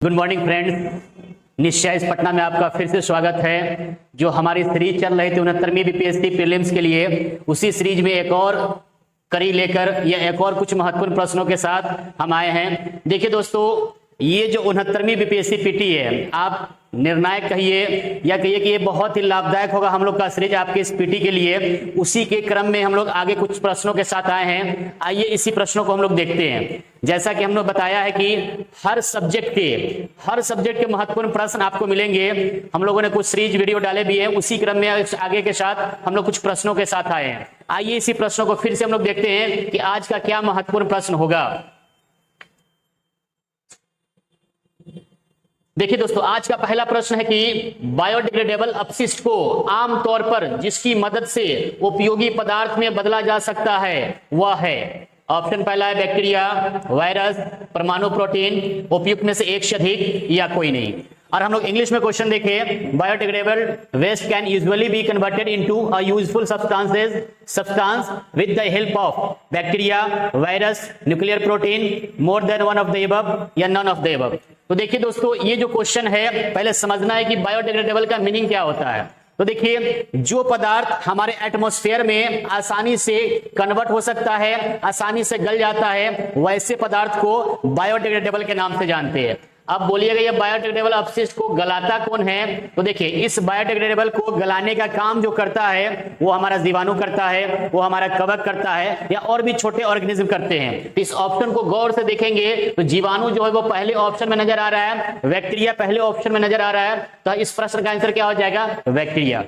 Good morning friends, निश्चय इस पटना में आपका फिर से स्वागत है। जो हमारी सीरीज चल रही थी 69वीं बीपीएससी प्रीलिम्स के लिए, उसी सीरीज में एक और कड़ी लेकर या एक और कुछ महत्वपूर्ण प्रश्नों के साथ हम आए हैं। देखिए दोस्तों, ये जो 69वीं बीपीएससी पीटी है, आप निर्णायक कहिए या कहिए कि ये बहुत ही लाभदायक होगा हम लोग का सीरीज आपके इस पीटी के लिए। उसी के क्रम में हम लोग आगे कुछ प्रश्नों के साथ आए हैं। आइए इसी प्रश्नों को हम लोग देखते हैं। जैसा कि हम लोग बताया है कि हर सब्जेक्ट के महत्वपूर्ण प्रश्न आपको मिलेंगे। हम लोगों ने कुछ सीरीज वीडियो डाले भी हैं, उसी क्रम में आगे के साथ हम लोग कुछ प्रश्नों के साथ आए हैं। आइए इसी प्रश्नों को फिर से हम लोग देखते हैं कि आज का क्या महत्वपूर्ण प्रश्न होगा। देखिए दोस्तों, आज का पहला प्रश्न है कि बायोडिग्रेडेबल अपशिष्ट को आमतौर पर जिसकी मदद से उपयोगी पदार्थ में बदला जा सकता है वह है। ऑप्शन पहला है बैक्टीरिया, वायरस, परमाणु प्रोटीन, उपयुक्त में से एक से अधिक या कोई नहीं। और हम लोग इंग्लिश में क्वेश्चन देखें, biodegradable waste can usually be converted into a useful substance with the help of bacteria, virus, nuclear protein, more than one of the above या नन ऑफ द अबव। तो देखिए दोस्तों, ये जो क्वेश्चन है, पहले समझना है कि बायोडिग्रेडेबल का मीनिंग क्या होता है। तो देखिए, जो पदार्थ हमारे एटमॉस्फेयर में आसानी से कन्वर्ट हो सकता है, आसानी से गल जाता है, वैसे पदार्थ को बायोडिग्रेडेबल के नाम से जानते हैं। अब बोलिएगा ये बायोडिग्रेडेबल अपशिष्ट को गलाता कौन है? तो देखिए, इस बायोडिग्रेडेबल को गलाने का काम जो करता है वो हमारा जीवाणु करता है, वो हमारा कवक करता है, या और भी छोटे ऑर्गेनिज्म करते हैं। तो इस ऑप्शन को गौर से देखेंगे तो जीवाणु जो है वो पहले ऑप्शन में नजर आ रहा है, बैक्टीरिया पहले ऑप्शन में नजर आ रहा है। तो इस प्रश्न का आंसर क्या हो जाएगा? बैक्टीरिया।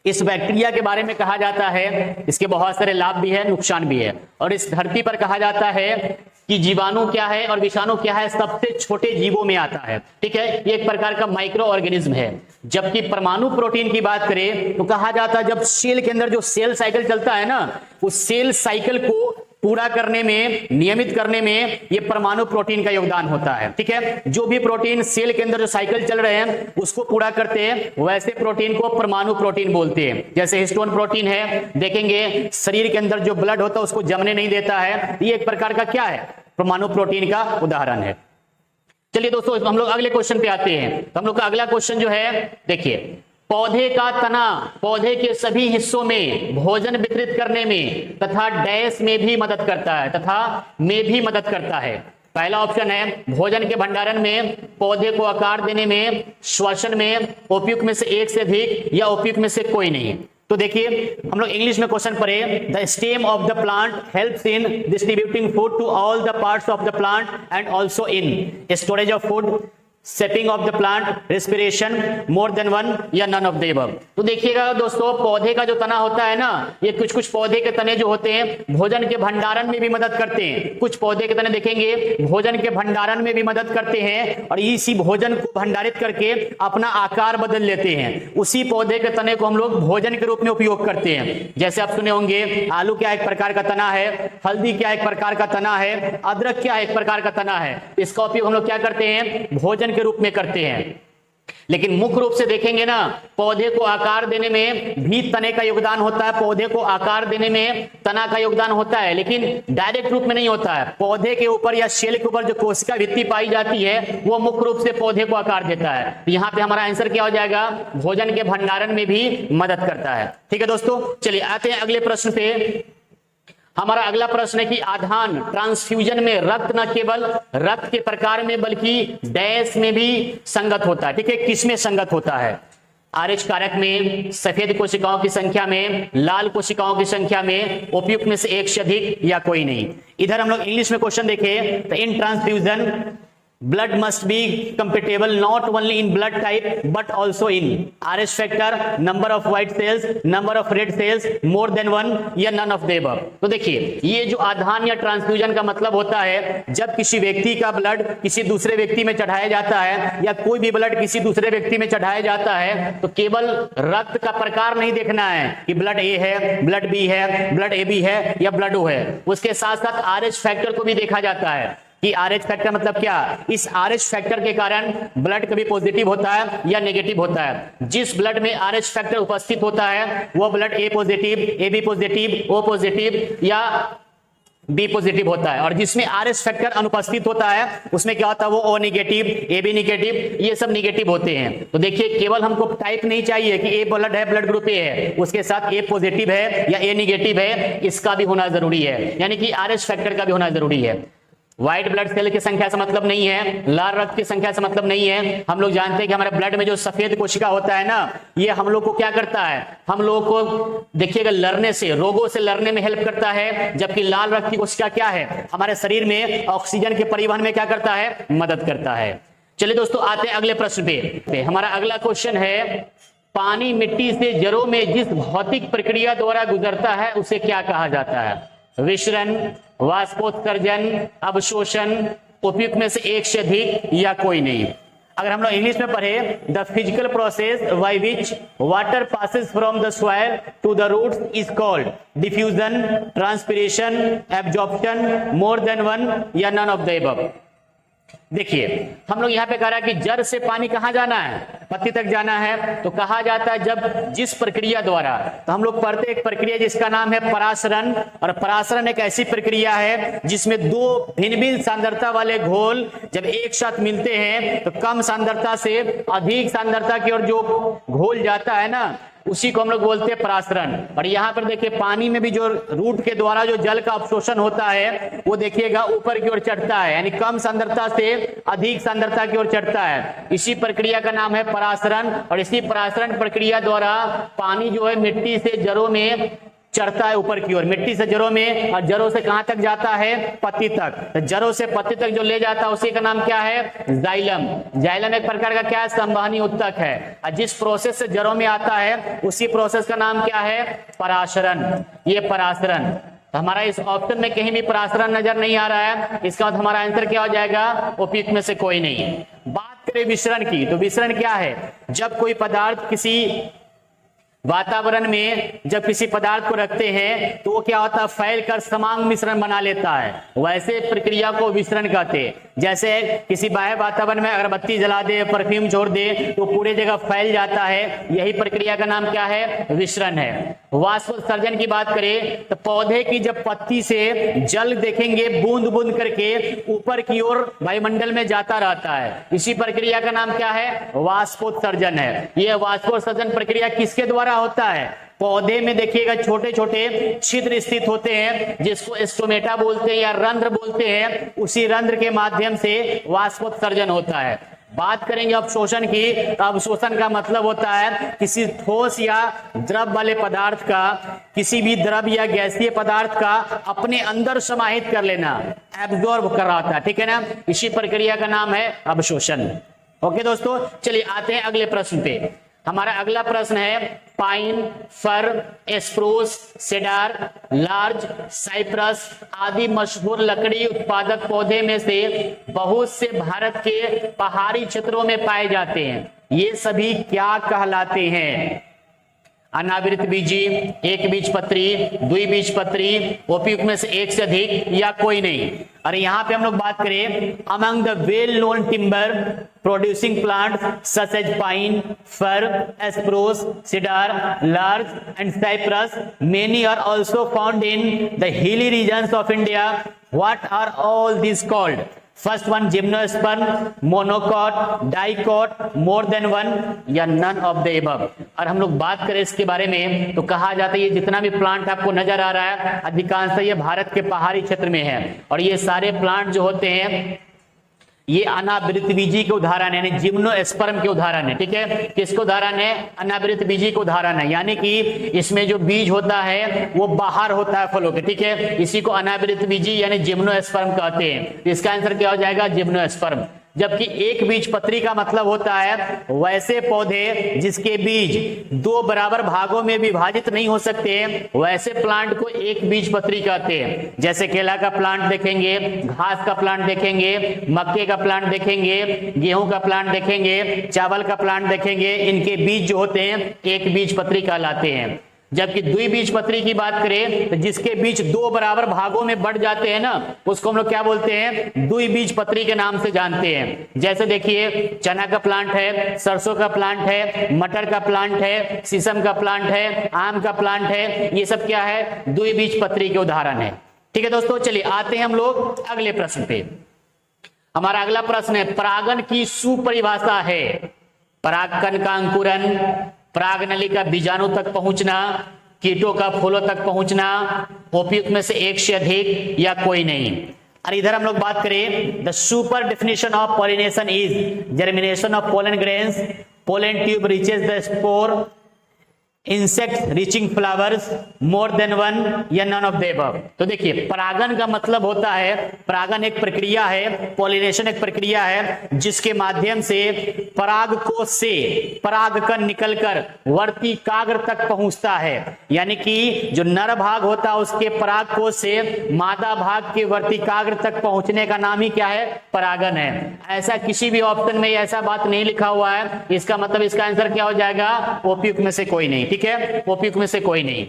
इस बैक्टीरिया के बारे में कहा जाता है, इसके बहुत सारे लाभ भी है, नुकसान भी है। और इस धरती पर कहा जाता है कि जीवाणु क्या है और विषाणु क्या है, सबसे छोटे जीवों में आता है। ठीक है, ये एक प्रकार का माइक्रो ऑर्गेनिज्म है। जबकि परमाणु प्रोटीन की बात करें तो कहा जाता है जब सेल के अंदर जो सेल साइकिल चलता है ना, उस सेल साइकिल को पूरा करने में, नियमित करने में ये परमाणु प्रोटीन का योगदान होता है। ठीक है, जो भी प्रोटीन सेल के अंदर जो साइकिल चल रहे हैं उसको पूरा करते हैं, वैसे प्रोटीन को परमाणु प्रोटीन बोलते हैं। जैसे हिस्टोन प्रोटीन है, देखेंगे शरीर के अंदर जो ब्लड होता है उसको जमने नहीं देता है, ये एक प्रकार का क्या है? परमाणु प्रोटीन का उदाहरण है। चलिए दोस्तों, हम लोग अगले क्वेश्चन पे आते हैं। तो हम लोग का अगला क्वेश्चन जो है, देखिए, पौधे का तना पौधे के सभी हिस्सों में भोजन वितरित करने में तथा डैश में भी मदद करता है, पहला ऑप्शन है भोजन के भंडारण में, पौधे को आकार देने में, श्वसन में, उपयुक्त में से एक से अधिक या उपयुक्त में से कोई नहीं। तो देखिए, हम लोग इंग्लिश में क्वेश्चन पढ़े, the stem of the plant helps in distributing food to all the parts of the plant and also in storage of food, sapping of the plant, respiration, more than one या none of the above. तो देखिएगा दोस्तों, पौधे का जो तना होता है ना, ये कुछ पौधे के तने जो होते हैं भोजन के भंडारण में भी मदद करते हैं। कुछ पौधे के तने देखेंगे भोजन के भंडारण में भी मदद करते हैं और इसी भोजन को भंडारित करके अपना आकार बदल लेते हैं। उसी पौधे के तने को हम लोग भोजन के रूप में उपयोग करते हैं। जैसे आप सुने होंगे, आलू क्या एक प्रकार का तना है, हल्दी क्या एक प्रकार का तना है, अदरक क्या एक प्रकार का तना है। इसका उपयोग हम लोग क्या करते हैं? भोजन के रूप में करते हैं। लेकिन मुख्य रूप से देखेंगे ना, पौधे को आकार देने में भी तने का योगदान होता है, पौधे को आकार देने में तना का योगदान होता है, लेकिन डायरेक्ट रूप में नहीं होता है। पौधे के ऊपर या शेल के ऊपर जो कोशिका भित्ति पाई जाती है वो मुख्य रूप से पौधे को आकार देता है। यहाँ पे हमारा आंसर क्या हो जाएगा? भोजन के भंडारण में भी मदद करता है। ठीक है दोस्तों, चलिए आते हैं अगले प्रश्न पे। हमारा अगला प्रश्न है कि आधान ट्रांसफ्यूजन में रक्त न केवल रक्त के प्रकार में बल्कि डैश में भी संगत होता है। ठीक है, किसमें संगत होता है? आरएच कारक में, सफेद कोशिकाओं की संख्या में, लाल कोशिकाओं की संख्या में, उपयुक्त में से एक से अधिक या कोई नहीं। इधर हम लोग इंग्लिश में क्वेश्चन देखें तो इन transfusion blood must be compatible not only in blood type but also in RH factor, number of white cells, number of red cells, more than one या none of the above। तो देखिए, ये जो आधान या transfusion का मतलब होता है, जब किसी व्यक्ति का ब्लड किसी दूसरे व्यक्ति में चढ़ाया जाता है या कोई भी ब्लड किसी दूसरे व्यक्ति में चढ़ाया जाता है, तो केवल रक्त का प्रकार नहीं देखना है कि ब्लड ए है, ब्लड बी है, ब्लड ए बी है या ब्लड ओ है, उसके साथ साथ RH फैक्टर को भी देखा जाता है कि RH फैक्टर मतलब क्या? इस RH फैक्टर के कारण ब्लड कभी पॉजिटिव होता है या नेगेटिव होता है। जिस ब्लड में RH फैक्टर उपस्थित होता है वो ब्लड ए positive, AB positive, O positive या बी पॉजिटिव होता है। और जिसमें आरएस फैक्टर अनुपस्थित होता है उसमें क्या होता है, वो O negative, A B negative, ये सब नेगेटिव होते हैं। तो देखिए केवल हमको टाइप नहीं चाहिए कि ए ब्लड है, ब्लड ग्रुप ए है, उसके साथ ए पॉजिटिव है या ए नेगेटिव है, इसका भी होना जरूरी है, यानी कि आरएस फैक्टर का भी होना जरूरी है। व्हाइट ब्लड सेल की संख्या से मतलब नहीं है, लाल रक्त की संख्या से मतलब नहीं है। हम लोग जानते हैं कि हमारे ब्लड में जो सफेद कोशिका होता है ना, ये हम लोग को क्या करता है, हम लोग को देखिएगा लड़ने से, रोगों से लड़ने में हेल्प करता है। जबकि लाल रक्त की कोशिका क्या है, हमारे शरीर में ऑक्सीजन के परिवहन में क्या करता है, मदद करता है। चलिए दोस्तों आते हैं अगले प्रश्न पे। हमारा अगला क्वेश्चन है, पानी मिट्टी से जड़ों में जिस भौतिक प्रक्रिया द्वारा गुजरता है उसे क्या कहा जाता है? विसरण, वाष्पोत्सर्जन, अवशोषण, उपयुक्त में से एक से अधिक या कोई नहीं। अगर हम लोग इंग्लिश में पढ़े, the physical process by which water passes from the soil to the roots is called diffusion, transpiration, absorption, more than one या नन ऑफ द अबव। देखिए हम लोग यहाँ पे कह रहा है कि जड़ से पानी कहाँ जाना है, पत्ती तक जाना है। तो कहा जाता है जब जिस प्रक्रिया द्वारा, तो हम लोग पढ़ते एक प्रक्रिया जिसका नाम है परासरण। और परासरण एक ऐसी प्रक्रिया है जिसमें दो भिन्न भिन्न सांद्रता वाले घोल जब एक साथ मिलते हैं तो कम सांद्रता से अधिक सांद्रता की ओर जो घोल जाता है ना, उसी को हम लोग बोलते हैं परासरण। और यहाँ पर देखिए पानी में भी जो रूट के द्वारा जो जल का अवशोषण होता है वो देखिएगा ऊपर की ओर चढ़ता है, यानी कम सांद्रता से अधिक सांद्रता की ओर चढ़ता है। इसी प्रक्रिया का नाम है परासरण। और इसी परासरण प्रक्रिया द्वारा पानी जो है मिट्टी से जड़ों में चढ़ता है ऊपर की ओर, मिट्टी से जड़ों में, और जड़ों से कहां तक जाता है, पत्ती तक। तो जड़ों से पत्ती तक जो ले जाता है उसी का नाम क्या है, जाइलम। जाइलम एक प्रकार का क्या है, संवहनी उत्तक है। और जिस प्रोसेस से जड़ों में आता है उसी प्रोसेस का नाम क्या है, परासरण। ये परासरण। तो हमारा इस ऑप्शन में कहीं भी परासरण नजर नहीं आ रहा है, इसका मतलब हमारा आंसर क्या हो जाएगा, उपयुक्त में से कोई नहीं। बात करें विसरण की, तो विसरण क्या है, जब कोई पदार्थ किसी वातावरण में जब किसी पदार्थ को रखते हैं तो वो क्या होता है, फैल कर समांग मिश्रण बना लेता है, वैसे प्रक्रिया को विसरण कहते हैं। जैसे किसी बाह्य वातावरण में अगरबत्ती जला दे, परफ्यूम छोड़ दे तो पूरे जगह फैल जाता है, यही प्रक्रिया का नाम क्या है, विसरण है। वाष्पोत्सर्जन की बात करें तो पौधे की जब पत्ती से जल देखेंगे बूंद बूंद करके ऊपर की ओर वायुमंडल में जाता रहता है, इसी प्रक्रिया का नाम क्या है, वाष्पोत्सर्जन है। यह वाष्पोत्सर्जन प्रक्रिया किसके द्वारा होता है, पौधे में देखिएगा छोटे छोटे छिद्र स्थित होते हैं जिसको स्टोमेटा बोलते हैं या रंध्र बोलते हैं, उसी रंध्र के माध्यम से वाष्पोत्सर्जन होता है। बात करेंगे अवशोषण की, तो अवशोषण का मतलब होता है किसी ठोस या द्रव वाले पदार्थ का, किसी भी द्रव या गैसीय पदार्थ का अपने अंदर समाहित कर लेना, एब्जॉर्ब कर रहा होता है, ठीक है ना, इसी प्रक्रिया का नाम है अवशोषण। ओके दोस्तों, चलिए आते हैं अगले प्रश्न पे। हमारा अगला प्रश्न है, pine, fir, spruce, cedar, large, Cyprus आदि मशहूर लकड़ी उत्पादक पौधे में से बहुत से भारत के पहाड़ी क्षेत्रों में पाए जाते हैं, ये सभी क्या कहलाते हैं? अनावृत बीजी, एक बीजपत्री, द्विबीजपत्री, उपयुक्त में से एक से अधिक या कोई नहीं। और यहाँ पे हम लोग बात करें, among the well known timber producing plant such as pine, fir, spruce, cedar, large and cypress, many are also found in the hilly regions of India. What are all this called? First one gymnosperm, monocot, dicot, more than one या none of the above. और हम लोग बात करें इसके बारे में तो कहा जाता है ये जितना भी प्लांट आपको नजर आ रहा है अधिकांशतः ये भारत के पहाड़ी क्षेत्र में है। और ये सारे प्लांट जो होते हैं ये अनावृतबीजी के उदाहरण है, यानी जिम्नोस्पर्म के उदाहरण है, ठीक है। किसके उदाहरण है? अनावृतबीजी के उदाहरण है, यानी कि इसमें जो बीज होता है वो बाहर होता है फलों के, ठीक है, इसी को अनावृतबीजी यानी जिम्नोस्पर्म कहते हैं। इसका आंसर क्या हो जाएगा? जिम्नोस्पर्म। जबकि एक बीजपत्री का मतलब होता है वैसे पौधे जिसके बीज दो बराबर भागों में विभाजित नहीं हो सकते, वैसे प्लांट को एक बीजपत्री कहते हैं। जैसे केला का प्लांट देखेंगे, घास का प्लांट देखेंगे, मक्के का प्लांट देखेंगे, गेहूं का प्लांट देखेंगे, चावल का प्लांट देखेंगे, इनके बीज जो होते हैं एक बीजपत्री कहलाते हैं। जबकि द्विबीजपत्री की बात करें तो जिसके बीज दो बराबर भागों में बढ़ जाते हैं ना, उसको हम लोग क्या बोलते हैं? द्विबीजपत्री के नाम से जानते हैं। जैसे देखिए चना का प्लांट है, सरसों का प्लांट है, मटर का प्लांट है, शीशम का प्लांट है, आम का प्लांट है, ये सब क्या है? द्विबीजपत्री के उदाहरण है। ठीक है दोस्तों, चलिए आते हैं हम लोग अगले प्रश्न पे। हमारा अगला प्रश्न है, परागन की सुपरिभाषा है। परागकण का अंकुरन, परागनली का बीजाणु तक पहुंचना, कीटों का फूलों तक पहुंचना, उपयुक्त में से एक से अधिक या कोई नहीं। और इधर हम लोग बात करें, the super definition of pollination is germination of pollen grains, pollen tube reaches the spore, insect reaching flowers, more than one या नन ऑफ द अबव। तो देखिए, परागन का मतलब होता है, परागन एक प्रक्रिया है, पॉलिनेशन एक प्रक्रिया है जिसके माध्यम से परागकोश से परागकण निकलकर वर्तिकाग्र तक पहुंचता है। यानी कि जो नर भाग होता है उसके परागकोश से मादा भाग के वर्तिकाग्र तक पहुंचने का नाम ही क्या है? परागन है। ऐसा किसी भी ऑप्शन में ऐसा बात नहीं लिखा हुआ है, इसका मतलब इसका आंसर क्या हो जाएगा? उपयुक्त में से कोई नहीं। ठीक है, उपयुक्त में से कोई नहीं।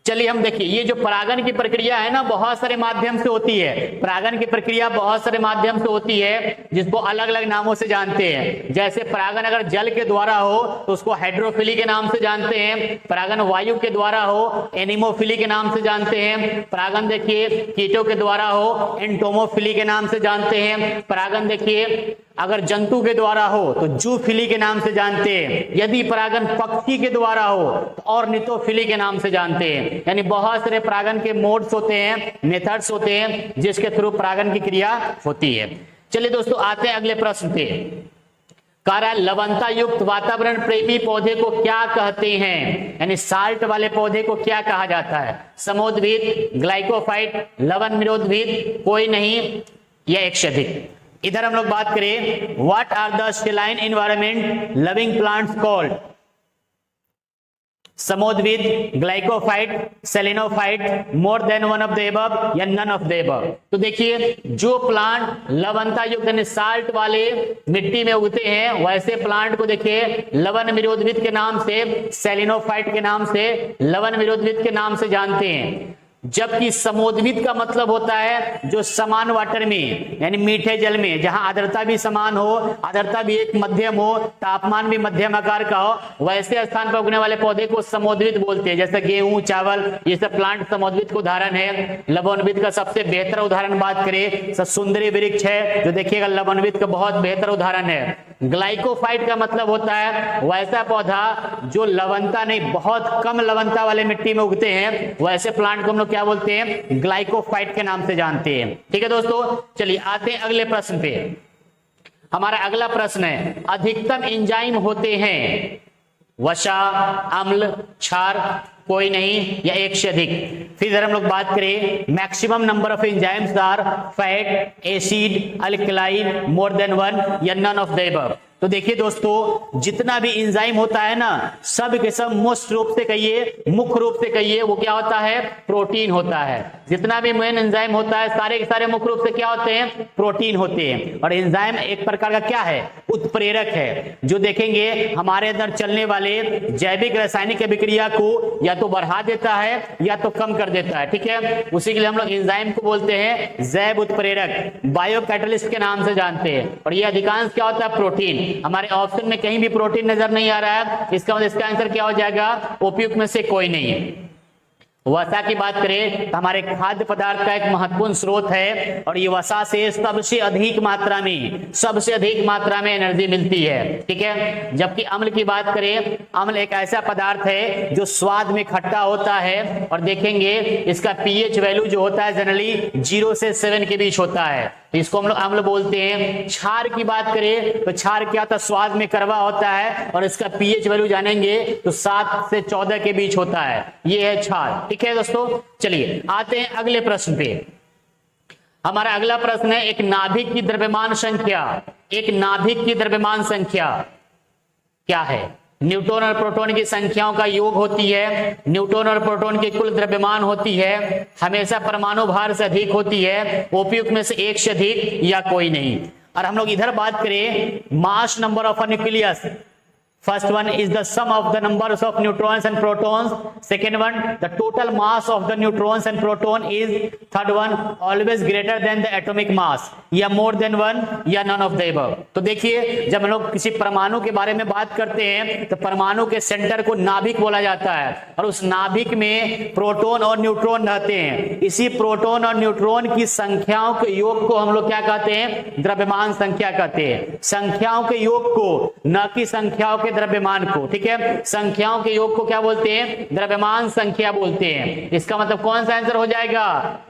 चलिए हम देखिए, ये जो परागन की प्रक्रिया है ना, बहुत सारे माध्यम से होती है। परागन की प्रक्रिया बहुत सारे माध्यम से होती है जिसको अलग अलग नामों से जानते हैं। जैसे परागन अगर जल के द्वारा हो तो उसको हाइड्रोफिली के नाम से जानते हैं। परागन वायु के द्वारा हो एनिमोफिली के नाम से जानते हैं। परागन देखिए कीटों के द्वारा हो एंटोमोफिली के नाम से जानते हैं। परागन देखिए अगर जंतु के द्वारा हो तो जूफिली के नाम से जानते हैं। यदि परागन पक्षी के द्वारा हो तो ऑर्निथोफिली के नाम से जानते हैं। यानी बहुत सारे परागन के मोड्स होते हैं, मेथड्स होते हैं जिसके थ्रू परागन की क्रिया होती है। चलिए दोस्तों आते हैं अगले प्रश्न पे। कार्य लवणता युक्त वातावरण प्रेमी पौधे को क्या कहते हैं? यानी साल्ट वाले पौधे को क्या कहा जाता है? समोद्भिद, ग्लाइकोफाइट, लवण निरोधभिद, कोई नहीं या एक से अधिक। इधर हम लोग बात करें, what are the saline environment loving plants called? समोद्भिद, glycophyte, selenophyte, more than one of the above या नन ऑफ द अबव। तो देखिए, जो प्लांट लवणता युक्त यानी साल्ट वाले मिट्टी में उगते हैं वैसे प्लांट को देखिए लवण विरोधविद के नाम से, सेलेनोफाइट के नाम से, लवण विरोधविद के नाम से जानते हैं। जबकि समोद्भिद का मतलब होता है जो समान वाटर में यानी मीठे जल में, जहां आर्द्रता भी समान हो, आर्द्रता भी एक मध्यम हो, तापमान भी मध्यम आकार का हो, वैसे स्थान पर उगने वाले पौधे को समोद्भिद बोलते हैं। जैसे गेहूं, चावल, ये सब प्लांट समोद्भिद का उदाहरण है। लवणविद का सबसे बेहतर उदाहरण बात करें, सुंदरी वृक्ष है जो देखिएगा लवणविद का बहुत बेहतर उदाहरण है। ग्लाइकोफाइट का मतलब होता है वैसा पौधा जो लवणता नहीं, बहुत कम लवणता वाले मिट्टी में उगते हैं, वैसे प्लांट को हम लोग क्या बोलते हैं? ग्लाइकोफाइट के नाम से जानते हैं। ठीक है दोस्तों, चलिए आते हैं अगले प्रश्न पे। हमारा अगला प्रश्न है, अधिकतम एंजाइम होते हैं वसा, अम्ल, क्षार, कोई नहीं या एक से अधिक। फिर हम लोग बात करें, maximum number of enzymes are fat, acid, alkaline, more than one या नन ऑफ द अबव। तो देखिए दोस्तों, जितना भी एंजाइम होता है ना, सब के सब मोस्ट रूप से कहिए, मुख्य रूप से कहिए, वो क्या होता है? प्रोटीन होता है। जितना भी मेन एंजाइम होता है सारे के सारे मुख्य रूप से क्या होते हैं? प्रोटीन होते हैं। और एंजाइम एक प्रकार का क्या है? उत्प्रेरक है, जो देखेंगे हमारे अंदर चलने वाले जैविक रासायनिक अभिक्रिया को या तो बढ़ा देता है या तो कम कर देता है। ठीक है, उसी के लिए हम लोग एंजाइम को बोलते हैं जैव उत्प्रेरक, बायोकैटलिस्ट के नाम से जानते हैं। और ये अधिकांश क्या होता है? प्रोटीन। हमारे ऑप्शन में कहीं भी प्रोटीन नजर नहीं आ रहा है, इसका मतलब इसका आंसर क्या हो जाएगा? उपयुक्त में से कोई नहीं है। वसा की बात करें तो हमारे खाद्य पदार्थ का एक महत्वपूर्ण स्रोत है और ये वसा से सबसे अधिक मात्रा में एनर्जी मिलती है। ठीक है, जबकि अम्ल की बात करें, अम्ल एक ऐसा पदार्थ है जो स्वाद में खट्टा होता है और देखेंगे इसका पीएच वैल्यू जो होता है जनरली 0 से 7 के बीच होता है, तो इसको हम लोग अम्ल बोलते हैं। क्षार की बात करें तो क्षार क्या होता है? स्वाद में कड़वा होता है और इसका पीएच वैल्यू जानेंगे तो 7 से 14 के बीच होता है, ये है क्षार। ठीक है दोस्तों, चलिए आते हैं अगले प्रश्न पे। हमारा अगला प्रश्न है, एक नाभिक की द्रव्यमान संख्या क्या है? न्यूट्रॉन और प्रोटॉन की संख्याओं का योग होती है, न्यूट्रॉन और प्रोटॉन की कुल द्रव्यमान होती है, हमेशा परमाणु भार से अधिक होती है, उपयुक्त में से एक से अधिक या कोई नहीं। और हम लोग इधर बात करें, mass number of nucleus First one is the sum of the numbers of neutrons and protons. Second one, the total mass of the neutrons and proton is. Third one, always greater than the atomic mass, या more than one, या none of the above. तो देखिए, जब हम लोग किसी परमाणु के बारे में बात करते हैं तो परमाणु के सेंटर को नाभिक बोला जाता है और उस नाभिक में प्रोटॉन और न्यूट्रॉन रहते हैं। इसी प्रोटॉन और न्यूट्रॉन की संख्याओं के योग को हम लोग क्या कहते हैं? द्रव्यमान संख्या कहते हैं। संख्याओं के योग को, न कि संख्याओं के द्रव्यमान को, ठीक है। संख्याओं के योग को क्या बोलते हैं? द्रव्यमान संख्या बोलते हैं। इसका मतलब कौन सा आंसर हो जाएगा?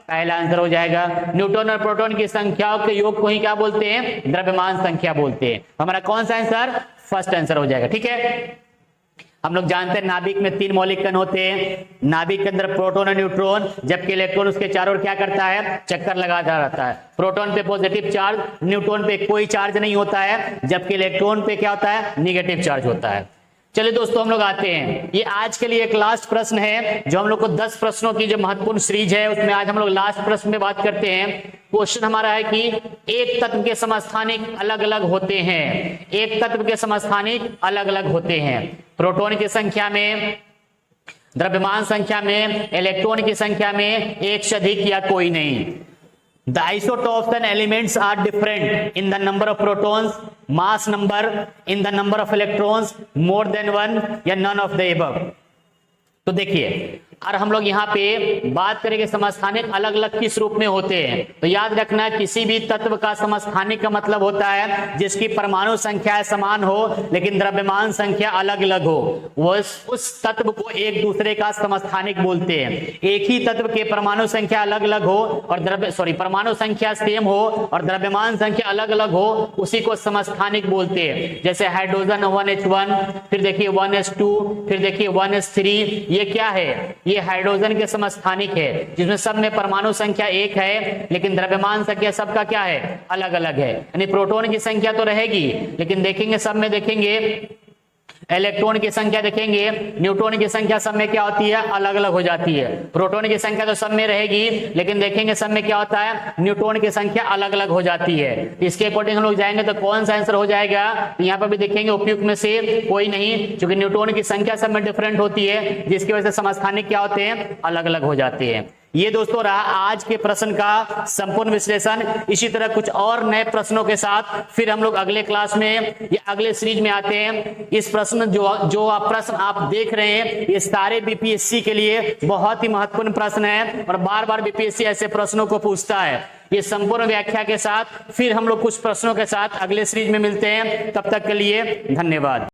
पहला आंसर हो जाएगा। न्यूट्रॉन और प्रोटॉन की संख्याओं के योग को ही क्या बोलते हैं? द्रव्यमान संख्या बोलते हैं। हमारा कौन सा आंसर? फर्स्ट आंसर हो जाएगा, ठीक है। हम लोग जानते हैं नाभिक में 3 मौलिक कण होते हैं। नाभिक के अंदर प्रोटॉन और न्यूट्रॉन, जबकि इलेक्ट्रॉन उसके चारों ओर क्या करता है? चक्कर लगाता रहता है। प्रोटॉन पे पॉजिटिव चार्ज, न्यूट्रॉन पे कोई चार्ज नहीं होता है, जबकि इलेक्ट्रॉन पे क्या होता है? निगेटिव चार्ज होता है। चलिए दोस्तों, हम लोग आते हैं, ये आज के लिए एक लास्ट प्रश्न है जो हम लोग को 10 प्रश्नों की जो महत्वपूर्ण सीरीज है उसमें आज हम लोग लास्ट प्रश्न में बात करते हैं। क्वेश्चन हमारा है कि एक तत्व के समस्थानिक अलग अलग होते हैं। एक तत्व के समस्थानिक अलग अलग होते हैं। प्रोटॉन की संख्या में, द्रव्यमान संख्या में, इलेक्ट्रॉन की संख्या में एक से अधिक या कोई नहीं। The isotopes and elements are different in the number of protons, mass number, in the number of electrons, more than one या none of the above। तो देखिए, और हम लोग यहाँ पे बात करेंगे समस्थानिक अलग अलग किस रूप में होते हैं। तो याद रखना, किसी भी तत्व का समस्थानिक का मतलब होता है जिसकी परमाणु संख्या समान हो लेकिन द्रव्यमान संख्या अलग अलग हो, वो उस तत्व को एक दूसरे का समस्थानिक बोलते हैं। एक ही तत्व के परमाणु संख्या अलग अलग हो और परमाणु संख्या सेम हो और द्रव्यमान संख्या अलग अलग हो, उसी को समस्थानिक बोलते हैं। जैसे हाइड्रोजन 1h1, फिर देखिए 1s2, फिर देखिए 1s3, ये क्या है? ये हाइड्रोजन के समस्थानिक है, जिसमें सब में परमाणु संख्या एक है लेकिन द्रव्यमान संख्या सबका क्या है? अलग अलग है। यानी प्रोटॉन की संख्या तो रहेगी लेकिन देखेंगे सब में, देखेंगे इलेक्ट्रॉन की संख्या, देखेंगे न्यूट्रॉन की संख्या सब में क्या होती है? अलग अलग हो जाती है। प्रोटॉन की संख्या तो सब में रहेगी लेकिन देखेंगे सब में क्या होता है? न्यूट्रॉन की संख्या अलग अलग हो जाती है। इसके अकॉर्डिंग हम लोग जाएंगे तो कौन सा आंसर हो जाएगा? तो यहाँ पर भी देखेंगे उपयुक्त में से कोई नहीं, क्योंकि न्यूट्रॉन की संख्या सब में डिफरेंट होती है, जिसकी वजह से समस्थानिक क्या होते हैं? अलग अलग हो जाते हैं। ये दोस्तों रहा आज के प्रश्न का संपूर्ण विश्लेषण। इसी तरह कुछ और नए प्रश्नों के साथ फिर हम लोग अगले क्लास में या अगले सीरीज में आते हैं। इस प्रश्न जो प्रश्न आप देख रहे हैं, ये सारे बीपीएससी के लिए बहुत ही महत्वपूर्ण प्रश्न है और बार बार बीपीएससी ऐसे प्रश्नों को पूछता है। ये संपूर्ण व्याख्या के साथ फिर हम लोग कुछ प्रश्नों के साथ अगले सीरीज में मिलते हैं। तब तक के लिए धन्यवाद।